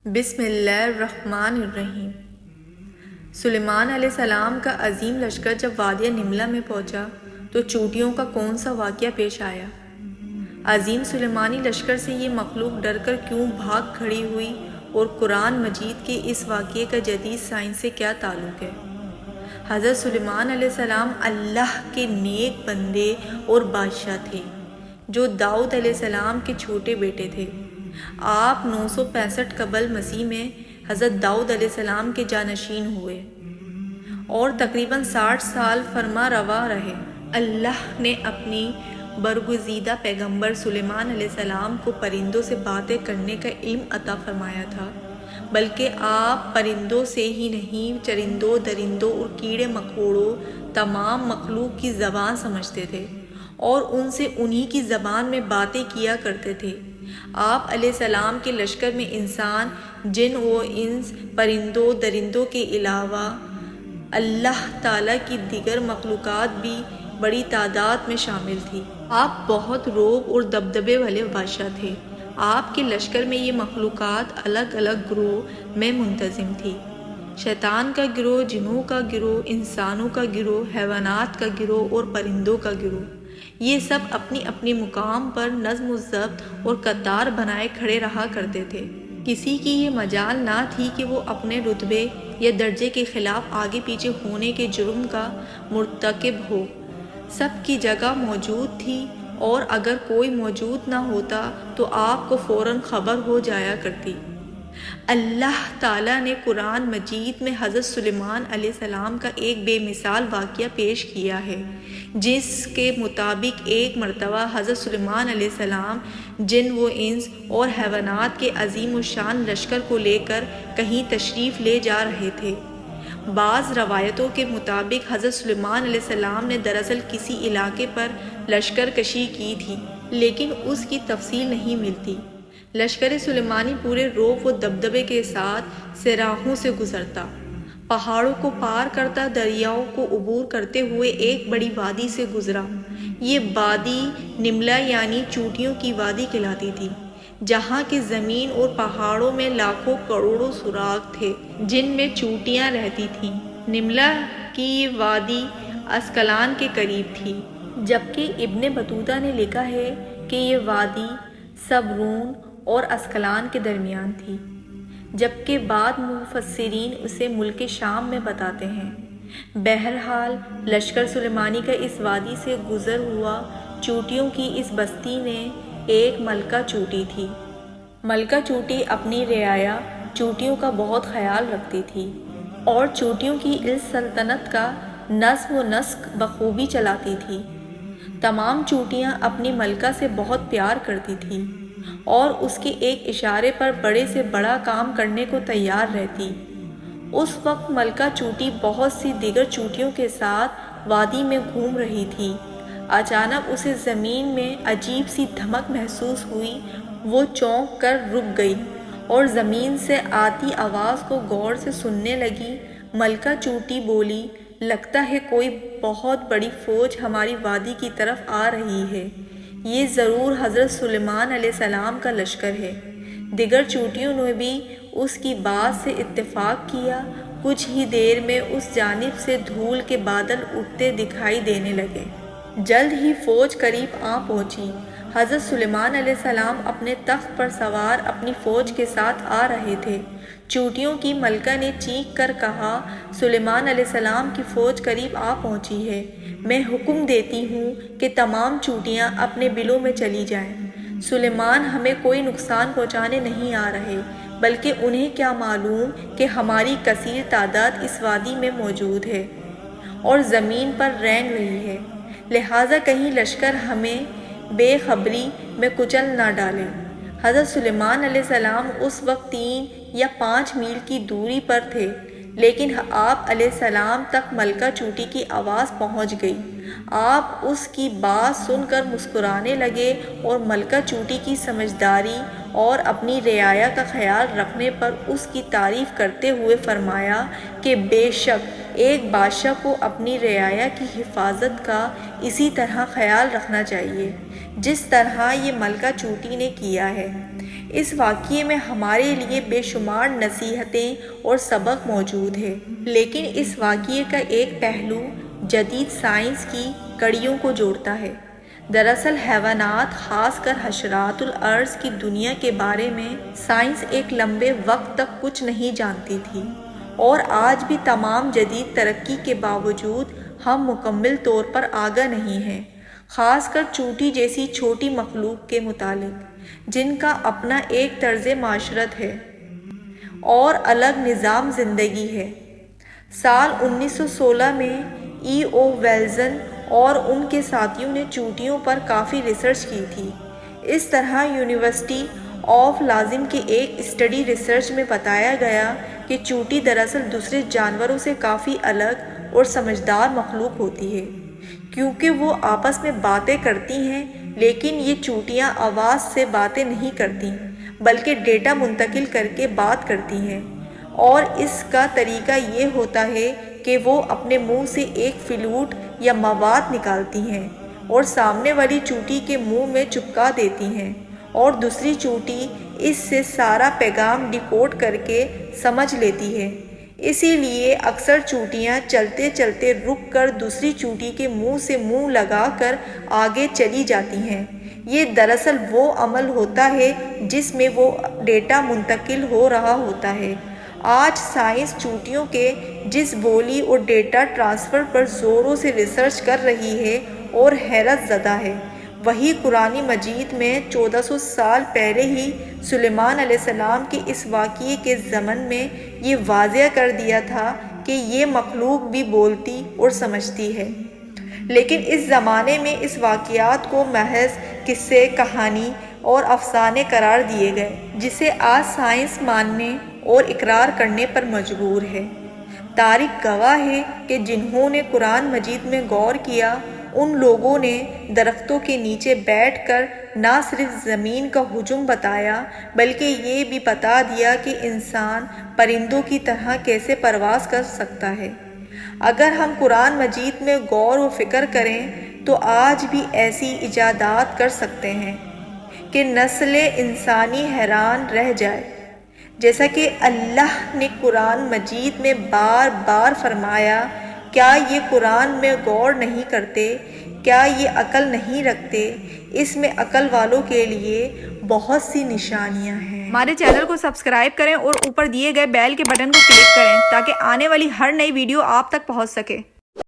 بسم اللہ الرحمن الرحیم۔ سلیمان علیہ السلام کا عظیم لشکر جب وادی نملہ میں پہنچا تو چوٹیوں کا کون سا واقعہ پیش آیا؟ عظیم سلیمانی لشکر سے یہ مخلوق ڈر کر کیوں بھاگ کھڑی ہوئی اور قرآن مجید کے اس واقعے کا جدید سائنس سے کیا تعلق ہے؟ حضرت سلیمان علیہ السلام اللہ کے نیک بندے اور بادشاہ تھے جو داؤد علیہ السلام کے چھوٹے بیٹے تھے۔ آپ 965 قبل مسیح میں حضرت داؤد علیہ السلام کے جانشین ہوئے اور تقریباً 60 سال فرما روا رہے۔ اللہ نے اپنی برگزیدہ پیغمبر سلیمان علیہ السلام کو پرندوں سے باتیں کرنے کا علم عطا فرمایا تھا، بلکہ آپ پرندوں سے ہی نہیں چرندوں، درندوں اور کیڑے مکوڑوں تمام مخلوق کی زبان سمجھتے تھے اور ان سے انہی کی زبان میں باتیں کیا کرتے تھے۔ آپ علیہ السلام کے لشکر میں انسان، جن و انس، پرندوں درندوں کے علاوہ اللہ تعالیٰ کی دیگر مخلوقات بھی بڑی تعداد میں شامل تھی۔ آپ بہت رعب اور دبدبے والے بادشاہ تھے۔ آپ کے لشکر میں یہ مخلوقات الگ الگ گروہ میں منتظم تھی۔ شیطان کا گروہ، جنوں کا گروہ، انسانوں کا گروہ، حیوانات کا گروہ اور پرندوں کا گروہ۔ یہ سب اپنی اپنی مقام پر نظم و ضبط اور قطار بنائے کھڑے رہا کرتے تھے۔ کسی کی یہ مجال نہ تھی کہ وہ اپنے رتبے یا درجے کے خلاف آگے پیچھے ہونے کے جرم کا مرتکب ہو۔ سب کی جگہ موجود تھی اور اگر کوئی موجود نہ ہوتا تو آپ کو فوراً خبر ہو جایا کرتی۔ اللہ تعالیٰ نے قرآن مجید میں حضرت سلیمان علیہ السلام کا ایک بے مثال واقعہ پیش کیا ہے، جس کے مطابق ایک مرتبہ حضرت سلیمان علیہ السلام جن و انس اور حیوانات کے عظیم الشان لشکر کو لے کر کہیں تشریف لے جا رہے تھے۔ بعض روایتوں کے مطابق حضرت سلیمان علیہ السلام نے دراصل کسی علاقے پر لشکر کشی کی تھی، لیکن اس کی تفصیل نہیں ملتی۔ لشکر سلیمانی پورے رعب و دبدبے کے ساتھ صحراؤں سے گزرتا، پہاڑوں کو پار کرتا، دریاؤں کو عبور کرتے ہوئے ایک بڑی وادی سے گزرا۔ یہ وادی نملہ یعنی چوٹیوں کی وادی کہلاتی تھی، جہاں کی زمین اور پہاڑوں میں لاکھوں کروڑوں سوراخ تھے جن میں چوٹیاں رہتی تھیں۔ نملہ کی یہ وادی اسکلان کے قریب تھی، جبکہ ابن بطوطہ نے لکھا ہے کہ یہ وادی صبرون اور اسکلان کے درمیان تھی، جبکہ بعض مفسرین اسے ملک شام میں بتاتے ہیں۔ بہرحال لشکر سلیمانی کا اس وادی سے گزر ہوا۔ چوٹیوں کی اس بستی میں ایک ملکہ چوٹی تھی۔ ملکہ چوٹی اپنی رعایا چوٹیوں کا بہت خیال رکھتی تھی اور چوٹیوں کی اس سلطنت کا نظم و نسق بخوبی چلاتی تھی۔ تمام چوٹیاں اپنی ملکہ سے بہت پیار کرتی تھیں اور اس کے ایک اشارے پر بڑے سے بڑا کام کرنے کو تیار رہتی۔ اس وقت ملکہ چوٹی بہت سی دیگر چوٹیوں کے ساتھ وادی میں گھوم رہی تھی۔ اچانک اسے زمین میں عجیب سی دھمک محسوس ہوئی۔ وہ چونک کر رک گئی اور زمین سے آتی آواز کو غور سے سننے لگی۔ ملکہ چوٹی بولی، لگتا ہے کوئی بہت بڑی فوج ہماری وادی کی طرف آ رہی ہے۔ یہ ضرور حضرت سلیمان علیہ السلام کا لشکر ہے۔ دیگر چوٹیوں نے بھی اس کی بات سے اتفاق کیا۔ کچھ ہی دیر میں اس جانب سے دھول کے بادل اٹھتے دکھائی دینے لگے۔ جلد ہی فوج قریب آ پہنچی۔ حضرت سلیمان علیہ السلام اپنے تخت پر سوار اپنی فوج کے ساتھ آ رہے تھے۔ چوٹیوں کی ملکہ نے چیخ کر کہا، سلیمان علیہ السلام کی فوج قریب آ پہنچی ہے۔ میں حکم دیتی ہوں کہ تمام چوٹیاں اپنے بلوں میں چلی جائیں۔ سلیمان ہمیں کوئی نقصان پہنچانے نہیں آ رہے، بلکہ انہیں کیا معلوم کہ ہماری کثیر تعداد اس وادی میں موجود ہے اور زمین پر رینگ رہی ہے، لہٰذا کہیں لشکر ہمیں بے خبری میں کچل نہ ڈالے۔ حضرت سلیمان علیہ السلام اس وقت 3 یا 5 میل کی دوری پر تھے، لیکن آپ علیہ السلام تک ملکہ چوٹی کی آواز پہنچ گئی۔ آپ اس کی بات سن کر مسکرانے لگے اور ملکہ چوٹی کی سمجھداری اور اپنی رعایا کا خیال رکھنے پر اس کی تعریف کرتے ہوئے فرمایا کہ بے شک ایک بادشاہ کو اپنی رعایا کی حفاظت کا اسی طرح خیال رکھنا چاہیے جس طرح یہ ملکہ چوٹی نے کیا ہے۔ اس واقعے میں ہمارے لیے بے شمار نصیحتیں اور سبق موجود ہے، لیکن اس واقعے کا ایک پہلو جدید سائنس کی کڑیوں کو جوڑتا ہے۔ دراصل حیوانات، خاص کر حشرات الارض کی دنیا کے بارے میں سائنس ایک لمبے وقت تک کچھ نہیں جانتی تھی، اور آج بھی تمام جدید ترقی کے باوجود ہم مکمل طور پر آگاہ نہیں ہیں، خاص کر چونٹی جیسی چھوٹی مخلوق کے متعلق، جن کا اپنا ایک طرز معاشرت ہے اور الگ نظام زندگی ہے۔ سال 1916 میں ای او ویلزن اور ان کے ساتھیوں نے چونٹیوں پر کافی ریسرچ کی تھی۔ اس طرح یونیورسٹی آف لازم کے ایک اسٹڈی ریسرچ میں بتایا گیا کہ چونٹی دراصل دوسرے جانوروں سے کافی الگ اور سمجھدار مخلوق ہوتی ہے، کیونکہ وہ آپس میں باتیں کرتی ہیں، لیکن یہ چونٹیاں آواز سے باتیں نہیں کرتیں بلکہ ڈیٹا منتقل کر کے بات کرتی ہیں، اور اس کا طریقہ یہ ہوتا ہے کہ وہ اپنے منہ سے ایک فلوئڈ یا مواد نکالتی ہیں اور سامنے والی چونٹی کے منہ میں چپکا دیتی ہیں، اور دوسری چونٹی اس سے سارا پیغام ڈیکوڈ کر کے سمجھ لیتی ہے۔ اسی لیے اکثر چونٹیاں چلتے چلتے رک کر دوسری چونٹی کے منہ سے منہ لگا کر آگے چلی جاتی ہیں۔ یہ دراصل وہ عمل ہوتا ہے جس میں وہ ڈیٹا منتقل ہو رہا ہوتا ہے۔ آج سائنس چونٹیوں کے جس بولی اور ڈیٹا ٹرانسفر پر زوروں سے ریسرچ کر رہی ہے اور حیرت زدہ ہے، وہی قرآن مجید میں 1400 سال پہلے ہی سلیمان علیہ السلام کے اس واقعے کے ضمن میں یہ واضح کر دیا تھا کہ یہ مخلوق بھی بولتی اور سمجھتی ہے۔ لیکن اس زمانے میں اس واقعات کو محض قصے، کہانی اور افسانے قرار دیے گئے، جسے آج سائنس ماننے اور اقرار کرنے پر مجبور ہے۔ تاریخ گواہ ہے کہ جنہوں نے قرآن مجید میں غور کیا، ان لوگوں نے درختوں کے نیچے بیٹھ کر نہ صرف زمین کا حجم بتایا بلکہ یہ بھی بتا دیا کہ انسان پرندوں کی طرح کیسے پرواز کر سکتا ہے۔ اگر ہم قرآن مجید میں غور و فکر کریں تو آج بھی ایسی ایجادات کر سکتے ہیں کہ نسل انسانی حیران رہ جائے۔ جیسا کہ اللہ نے قرآن مجید میں بار بار فرمایا، کیا یہ قرآن میں غور نہیں کرتے؟ کیا یہ عقل نہیں رکھتے؟ اس میں عقل والوں کے لیے بہت سی نشانیاں ہیں۔ ہمارے چینل کو سبسکرائب کریں اور اوپر دیے گئے بیل کے بٹن کو کلک کریں تاکہ آنے والی ہر نئی ویڈیو آپ تک پہنچ سکے۔